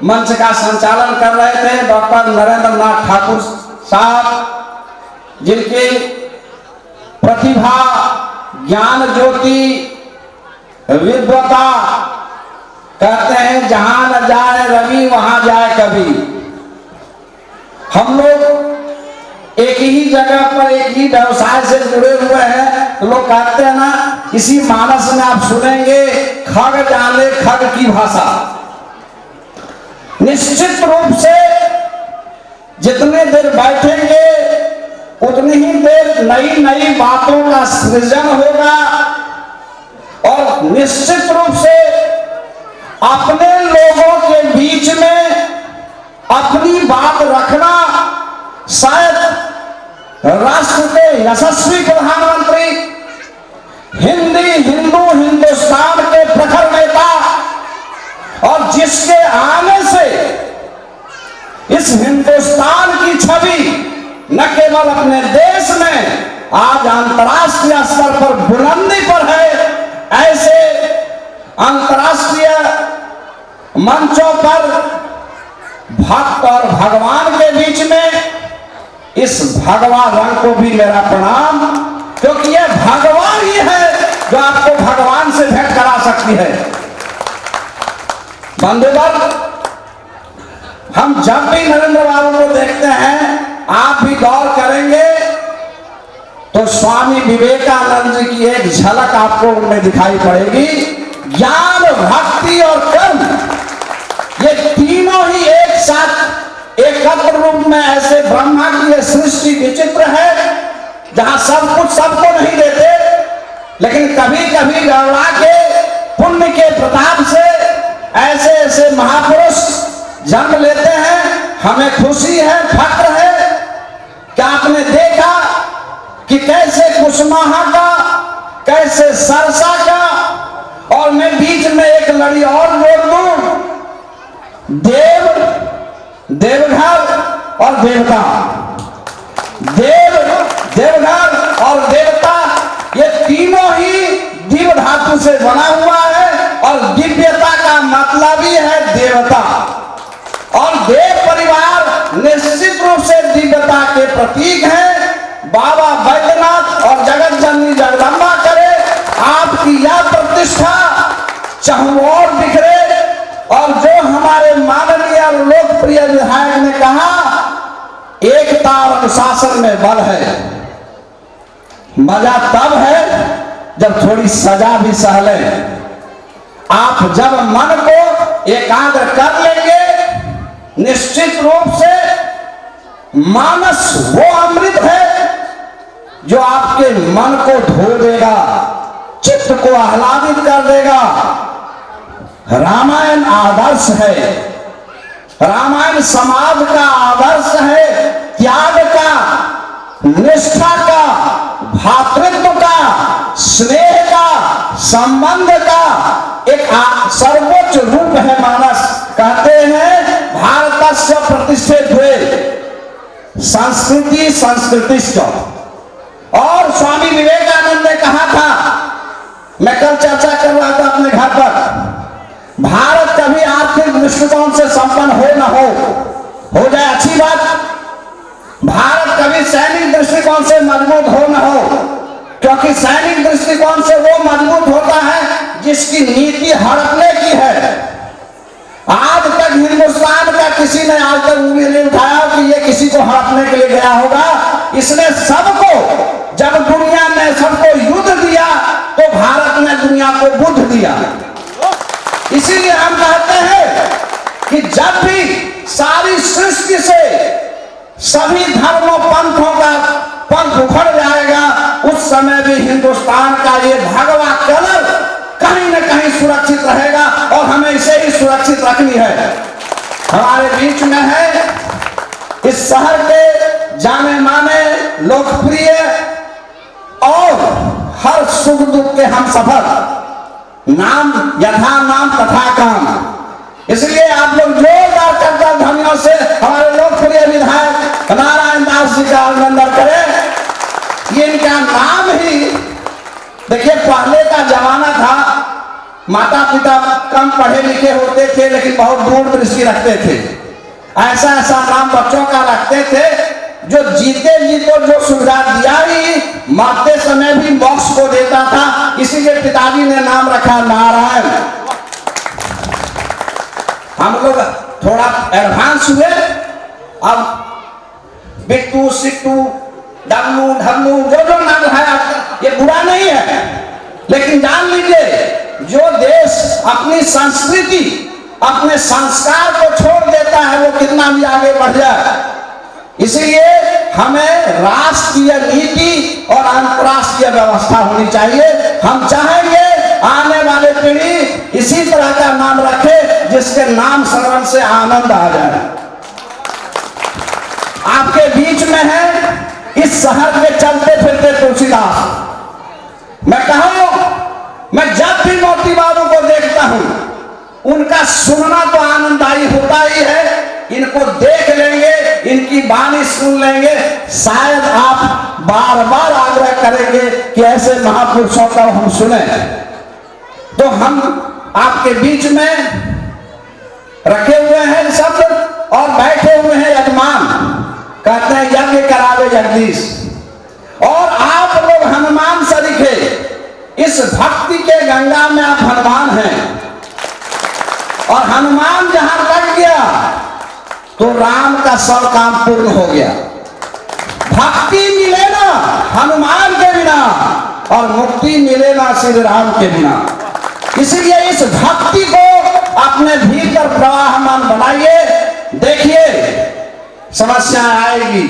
मंच का संचालन कर रहे थे डॉक्टर नरेंद्र नाथ ठाकुर साहब, जिनकी प्रतिभा, ज्ञान ज्योति, विद्वता, कहते हैं जहां न जाए रवि वहां जाए कवि। हम लोग एक ही जगह पर एक ही व्यवसाय से जुड़े हुए हैं, तो लोग कहते हैं ना, इसी मानस में आप सुनेंगे खग जाने खग की भाषा। निश्चित रूप से जितने देर बैठेंगे उतनी ही देर नई नई बातों का सृजन होगा, और निश्चित रूप से अपने लोगों के बीच में अपनी बात रखना शायद राष्ट्र के यशस्वी प्रधानमंत्री, हिंदुस्तान के प्रखर नेता, और जिसके आने से इस हिंदुस्तान की छवि न केवल अपने देश में आज अंतर्राष्ट्रीय स्तर पर बुलंदी पर है, ऐसे अंतर्राष्ट्रीय मंचों पर भक्त और भगवान के बीच में इस भगवान रंग को भी मेरा प्रणाम, क्योंकि यह भगवान ही है जो आपको भगवान से भेंट करा सकती है। बंधुवर, हम जब भी नरेंद्र बाबू को देखते हैं, आप भी गौर करेंगे तो स्वामी विवेकानंद जी की एक झलक आपको उनमें दिखाई पड़ेगी। ज्ञान, भक्ति और कर्म, ये तीनों ही एक साथ एकत्र रूप में, ऐसे ब्रह्मा की ये सृष्टि विचित्र है जहां सब कुछ सबको नहीं देते, लेकिन कभी कभी गौड़ा के पुण्य के प्रताप से ऐसे ऐसे महापुरुष जन्म लेते हैं। हमें खुशी है, फक्र है कि आपने देखा कि कैसे कुसुमाहा का, कैसे सरसा का, और मैं बीच में एक लड़ी और जोड़ दूं, देवघर और देवता, देवघर और देवता, ये तीनों ही दिव्य धातु से बना हुआ है, और दिव्यता का मतलब ही है देवता, और देव परिवार निश्चित रूप से दिव्यता के प्रतीक है। बाबा बैद्यनाथ और जगत जननी जगदम्बा करे आपकी यह प्रतिष्ठा चहुओर बिखरे, और जो हमारे माननीय और लोकप्रिय विधायक ने कहा, एकता और अनुशासन में बल है। मजा तब है जब थोड़ी सजा भी सह ले। आप जब मन को एकाग्र कर लेंगे, निश्चित रूप से मानस वो अमृत है जो आपके मन को धो देगा, चित्त को आह्लादित कर देगा। रामायण आदर्श है, रामायण समाज का आदर्श है, त्याग का, निष्ठा का, भातृत्व का, स्नेह का, संबंध का एक सर्वोच्च रूप है मानस। कहते हैं भारतस्य प्रतिष्ठित हुए संस्कृति संस्कृतिश्च, और स्वामी विवेकानंद ने कहा था, मैं कल चर्चा कर रहा था अपने घर पर, दृष्टिकोण से संपन्न हो न हो जाए अच्छी बात। भारत कभी सैनिक दृष्टिकोण से मजबूत हो न हो, क्योंकि सैनिक दृष्टिकोण से वो मजबूत होता है जिसकी नीति हड़पने की है। आज तक हिंदुस्तान का किसी ने आज तक उंगली नहीं उठाया कि ये किसी को हड़पने के लिए गया होगा। इसने सबको, जब दुनिया ने सबको युद्ध दिया तो भारत ने दुनिया को बुद्ध दिया। इसीलिए हम कहते हैं कि जब भी सारी सृष्टि से सभी धर्मों पंथों का पंथ उखड़ जाएगा, उस समय भी हिंदुस्तान का ये भगवा कलर कहीं न कहीं सुरक्षित रहेगा और हमें इसे ही सुरक्षित रखनी है। हमारे बीच में है इस शहर के जाने माने, लोकप्रिय और हर सुख दुख के हम सफर, नाम यथा नाम तथा काम। इसलिए आप लोग जोरदार करताल ध्वनियों से हमारे लोकप्रिय विधायक नारायण दास जी का अभिनंदन करें। ये इनका नाम ही देखिए, पहले का जमाना था, माता पिता कम पढ़े लिखे होते थे लेकिन बहुत दूरदृष्टि रखते थे। ऐसा ऐसा नाम बच्चों का रखते थे जो जीते जी को जो सुविधा दिया ही मरते समय भी मोक्ष को देता था। इसीलिए पिताजी ने नाम रखा नारायण। हम लोग थोड़ा एडवांस हुए, अब बिट्टू सिट्टू डब्लू ढब्लू जो नाम है ये बुरा नहीं है, लेकिन जान लीजिए जो देश अपनी संस्कृति अपने संस्कार को छोड़ देता है वो कितना भी आगे बढ़ जाए। इसीलिए हमें राष्ट्रीय नीति और अंतर्राष्ट्रीय व्यवस्था होनी चाहिए। हम चाहेंगे आने वाले पीढ़ी इसी तरह का नाम रखे जिसके नाम श्रवण से आनंद आ जाए। आपके बीच में है इस शहर के चलते फिरते तुलसीदास। मैं कहूं, मैं जब भी मोती बाबू को देखता हूं उनका सुनना तो आनंददायी होता ही है। इनको देख लेंगे, इनकी वाणी सुन लेंगे, शायद आप बार बार आग्रह करेंगे कि ऐसे महापुरुषों का हम सुने। तो हम आपके बीच में रखे हुए हैं शब्द और बैठे हुए हैं यजमान, कहते हैं यज्ञ करावे जगदीश। और आप लोग हनुमान सरीखे, इस भक्ति के गंगा में आप हनुमान हैं। और हनुमान जहां लग गया तो राम का सब काम पूर्ण हो गया। भक्ति मिले ना हनुमान के बिना और मुक्ति मिले ना श्री राम के बिना। इसलिए इस भक्ति को अपने भीतर प्रवाहमान बनाइए। देखिए समस्या आएगी,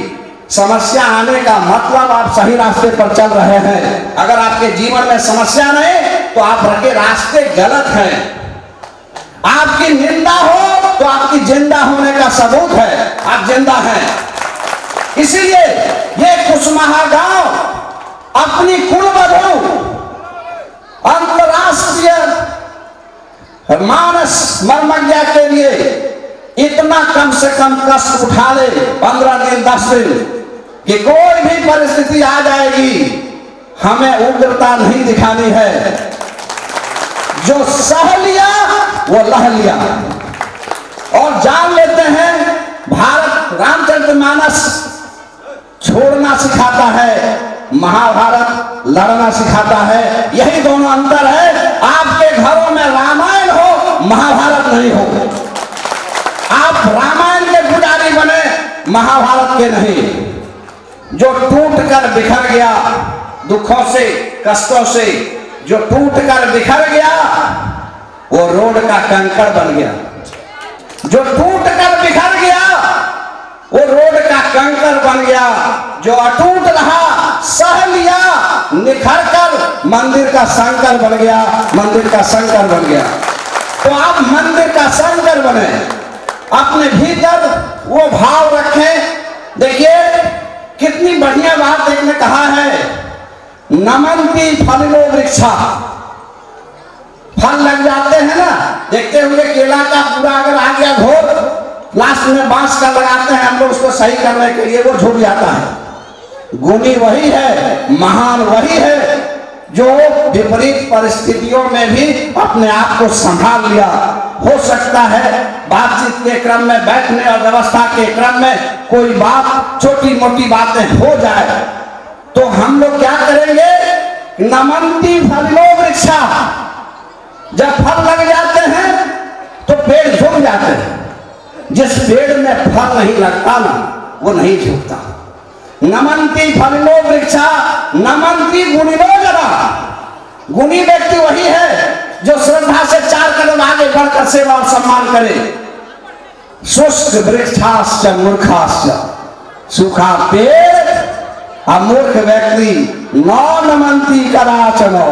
समस्या आने का मतलब आप सही रास्ते पर चल रहे हैं। अगर आपके जीवन में समस्या नहीं तो आपके रास्ते गलत हैं। आपकी निंदा हो तो आपकी जिंदा होने का सबूत है, आप जिंदा हैं। इसीलिए ये कुशमाहा गांव अपनी कुलवधू अंतरराष्ट्रीय मानस मर्मज्ञा के लिए इतना कम से कम कष्ट उठा ले, 15 दिन 10 दिन, कि कोई भी परिस्थिति आ जाएगी हमें उग्रता नहीं दिखानी है। जो सह लिया वो लह लिया। और जान लेते हैं भारत रामचरितमानस छोड़ना सिखाता है, महाभारत लड़ना सिखाता है। यही दोनों अंतर है। आपके घरों में रामायण हो, महाभारत नहीं हो। आप रामायण के पुजारी बने, महाभारत के नहीं। जो टूट कर बिखर गया दुखों से कष्टों से, जो टूट कर बिखर गया वो रोड का कंकड़ बन गया। जो टूट कर बिखर गया वो रोड का कंकड़ बन गया। जो अटूट रहा, सह लिया, निखर कर मंदिर का शंकर बन गया, मंदिर का शंकर बन गया। तो आप मंदिर का शंकर बने, अपने भीतर वो भाव रखें। देखिए कितनी बढ़िया बात एक ने कहा है, नमन्ति फलिनो वृक्षा। फल लग जाते हैं ना, देखते हुए केला का पूरा अगर आ गया घोर, लास्ट में बांस का लगाते हैं हम लोग उसको सही करने के लिए, वो झुक जाता है। गुणी वही है, महान वही है जो विपरीत परिस्थितियों में भी अपने आप को संभाल लिया। हो सकता है बातचीत के क्रम में, बैठने और व्यवस्था के क्रम में कोई बात, छोटी मोटी बातें हो जाए तो हम लोग क्या करेंगे? नमन्ति फलिनो वृक्षा, जब फल लग जाते हैं तो पेड़ झुक जाते हैं। जिस पेड़ में फल नहीं लगता ना, वो नहीं झुकता। नमन्ति फलिनो वृक्षा नमन्ति गुणिनो जना। गुणी व्यक्ति वही है जो श्रद्धा से 4 कदम आगे बढ़कर सेवा और सम्मान करे। शुष्क वृक्षाश्च मूर्खाश्च, सूखा पेड़ और मूर्ख व्यक्ति न नमन्ति कदाचनो।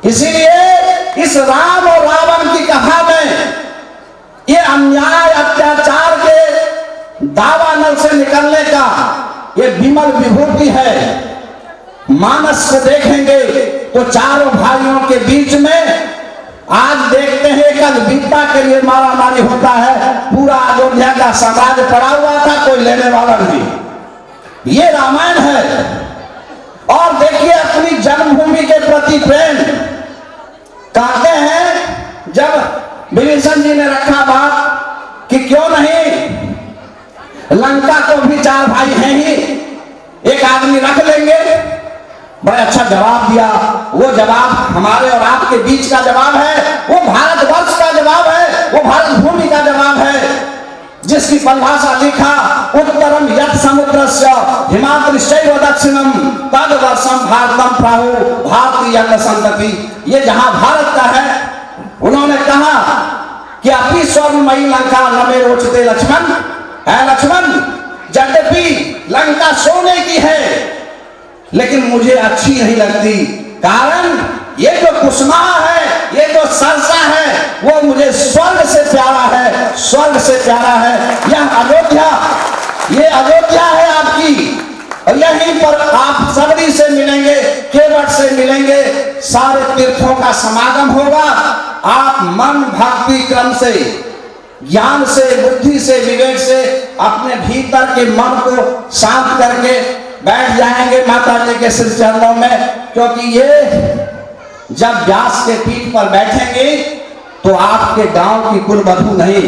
इसीलिए इस राम और रावण की कथा में ये अन्याय अत्याचार के दावानल से निकलने का ये विमल विभूति है। मानस को देखेंगे तो चारों भाइयों के बीच में आज देखते हैं कल विद्या के लिए मारामारी होता है। पूरा अयोध्या का साम्राज्य पड़ा हुआ था, कोई लेने वाला नहीं। ये रामायण है। और देखिए अपनी जन्मभूमि के प्रति प्रेम। कहते हैं जब विभीषण जी ने रखा बात कि क्यों नहीं, लंका को भी 4 भाई हैं ही, एक आदमी रख लेंगे। बड़ा अच्छा जवाब दिया। वो जवाब हमारे और आपके बीच का जवाब है, वो भारतवर्ष का जवाब है, वो भारत भूमि का जवाब है, जिसकी परिभाषा लिखा उत्तरम यत् समुद्रस्य हिमाद्रिश्चैव दक्षिणम तद्वर्षम भारतम प्राहु भारतीय संतति। ये जहां भारत का है, उन्होंने कहा कि अपनी स्वर्णमयी लंका न मे रोचते लक्ष्मण। है लक्ष्मण, यद्यपि लंका सोने की है लेकिन मुझे अच्छी नहीं लगती, कारण ये जो कुसुमा है, ये जो सरसा है, वो मुझे स्वर्ग से प्यारा है, स्वर्ग से प्यारा है। यह अयोध्या, ये अयोध्या है आपकी, और यहीं पर आप सबरी से मिलेंगे, केवट से मिलेंगे, सारे तीर्थों का समागम होगा। आप मन भक्ति क्रम से, ज्ञान से, बुद्धि से, विवेक से अपने भीतर के मन को शांत करके बैठ जाएंगे माता जी के श्री चरणों में। क्योंकि ये जब व्यास के पीठ पर बैठेंगे तो आपके गांव की कुलवधू नहीं,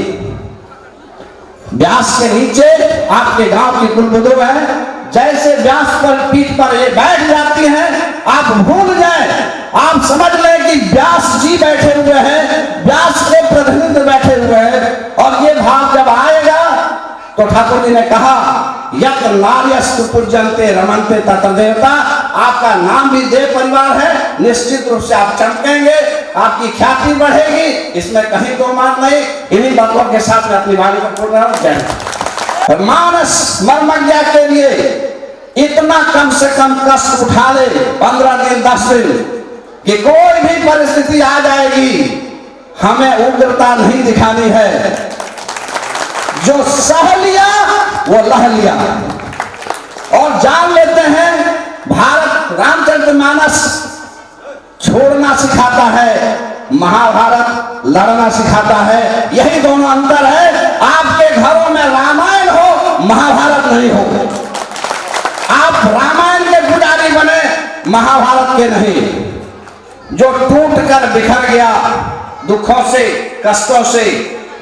व्यास के नीचे आपके गांव की कुलवधू है। जैसे व्यास पर पीठ पर ये बैठ जाती हैं, आप भूल जाए, आप समझ लें कि व्यास जी बैठे हुए हैं, व्यास के प्रतिनिधि बैठे हुए हैं। और ये भाव जब आएगा तो ठाकुर जी ने कहा यत नार्यस्तु पूज्यन्ते रमन्ते तत्र देवता। आपका नाम भी देव परिवार है, निश्चित रूप से आप चमकेंगे, आपकी ख्याति बढ़ेगी, इसमें कहीं दो बात नहीं। इन्हीं बातों के साथ मैं अपनी वाणी को पूर्ण करूं। जय। मानस मर्मज्ञा के लिए इतना कम से कम कष्ट उठा ले, 15 दिन 10 दिन, कि कोई भी परिस्थिति आ जाएगी, हमें उग्रता नहीं दिखानी है। जो सह लिया वो लह लिया। और जान लेते हैं भारत रामचरितमानस छोड़ना सिखाता है, महाभारत लड़ना सिखाता है। यही दोनों अंतर है। आपके घरों में रामायण हो, महाभारत नहीं हो। आप रामायण के पुजारी बने, महाभारत के नहीं। जो टूट कर बिखर गया दुखों से, कष्टों से,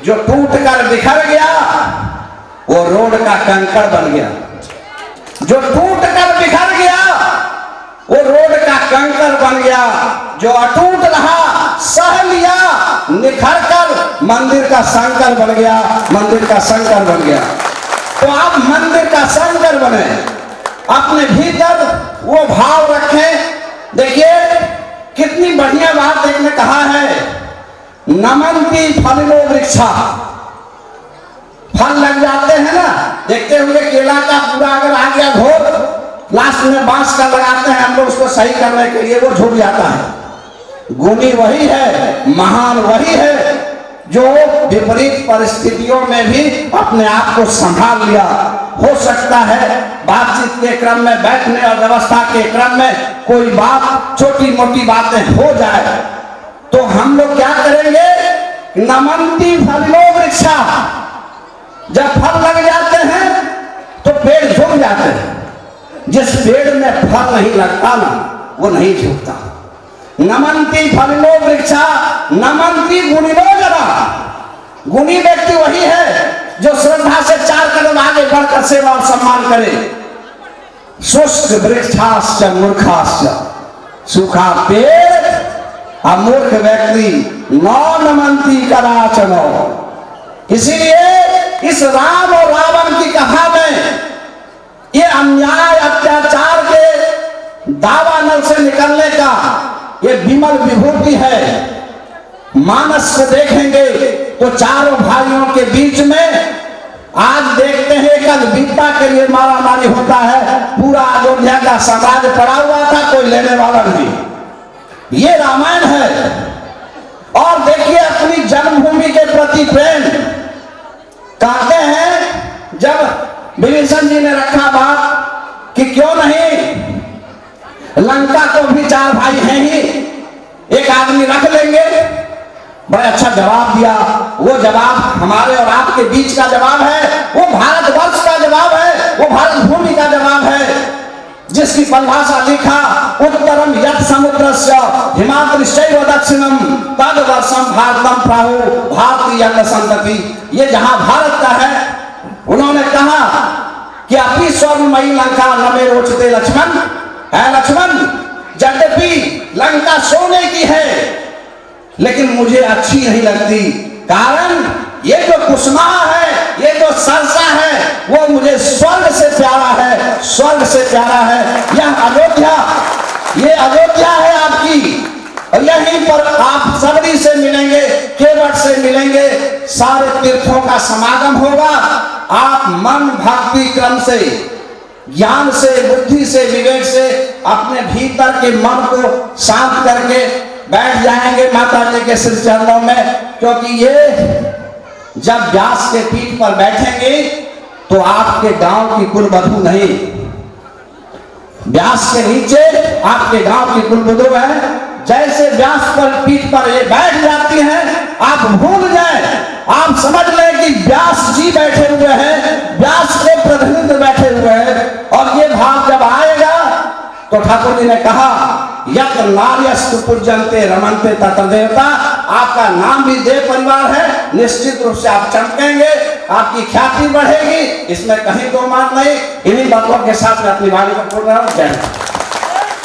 जो टूट कर बिखर गया वो रोड का कंकड़ बन गया। जो टूट कर बिखर गया वो रोड का कंकड़ बन गया। जो अटूट रहा, सह लिया, निखर कर मंदिर का शंकर बन गया, मंदिर का शंकर बन गया। तो आप मंदिर का शंकर बने, अपने भीतर वो भाव रखें। देखिए कितनी बढ़िया बात एक ने कहा है, नमन्ति फलिनो वृक्षा। फल लग जाते हैं ना, देखते हुए केला का पूरा अगर आ गया घोर, लास्ट में बांस का लगाते हैं हम लोग उसको सही करने के लिए, वो झुक जाता है। गुणी वही है, महान वही है जो विपरीत परिस्थितियों में भी अपने आप को संभाल लिया। हो सकता है बातचीत के क्रम में, बैठने और व्यवस्था के क्रम में कोई बात, छोटी मोटी बातें हो जाए तो हम लोग क्या करेंगे? नमन्ति फलिनो वृक्षा। जब फल लग जाते हैं तो पेड़ झुक जाते हैं। जिस पेड़ में फल नहीं लगता ना, वो नहीं झुकता। नमन्ति फलिनो वृक्षा नमन्ति गुणिनो जना। गुणी व्यक्ति वही है जो श्रद्धा से 4 कदम आगे बढ़कर सेवा और सम्मान करे। शुष्क वृक्षाश्च मूर्खाश्च, सूखा पेड़ और मूर्ख व्यक्ति न नमन्ति कदाचन। इसीलिए इस राम और रावण की कथा में ये अन्याय अत्याचार के दावानल से निकलने का ये विमल विभूति है। मानस को देखेंगे तो चारों भाइयों के बीच में आज देखते हैं कल विद्या के लिए मारामारी होता है। पूरा अयोध्या का साम्राज्य पड़ा हुआ था, कोई लेने वाला नहीं। ये रामायण है। और देखिए अपनी जन्मभूमि के प्रति प्रेम कहते हैं, जब विभीषण जी ने रखा बात कि क्यों नहीं लंका को भी 4 भाई हैं ही, एक आदमी रख लेंगे। बड़ा अच्छा जवाब दिया। वो जवाब हमारे और आपके बीच का जवाब है, वो भारतवर्ष का जवाब है, वो भारत भूमि का जवाब है, जिसकी परिभाषा लिखा उत्तरम यत् समुद्रस्य हिमाद्रिश्चैव दक्षिणम तद्वर्षं भारतम प्राहु भारतीय संतति। ये जहां भारत का है, उन्होंने कहा कि अपनी स्वर्णमयी लंका न मे रोचते लक्ष्मण। है लक्ष्मण, यद्यपि लंका सोने की है लेकिन मुझे अच्छी नहीं लगती, कारण ये जो कुसुमा है, ये जो सरसा है, वो मुझे स्वर्ग से प्यारा है, स्वर्ग से प्यारा है। यह अयोध्या, ये अयोध्या है आपकी, और यहीं पर आप सबरी से मिलेंगे, केवट से मिलेंगे, सारे तीर्थों का समागम होगा। आप मन भक्ति क्रम से, ज्ञान से, बुद्धि से, विवेक से अपने भीतर के मन को शांत करके बैठ जाएंगे माता जी के श्री चरणों में। क्योंकि ये जब व्यास के पीठ पर बैठेंगे तो आपके गांव की कुलवधू नहीं, व्यास के नीचे आपके गांव की कुलवधू है। जैसे व्यास पर पीठ पर ये बैठ जाती हैं, आप भूल जाए, आप समझ लें कि व्यास जी बैठे हुए हैं, व्यास के प्रतिनिधि बैठे हुए हैं। और ये भाव जब आएगा तो ठाकुर जी ने कहा यत् नार्यस्तु पूज्यन्ते रमन्ते तत्र देवता। आपका नाम भी देव परिवार है, निश्चित रूप से आप चमकेंगे, आपकी ख्याति बढ़ेगी, इसमें कहीं दो बात नहीं। इन्हीं बातों के साथ मैं अपनी वाणी को पूर्ण करूं। जय हिंद।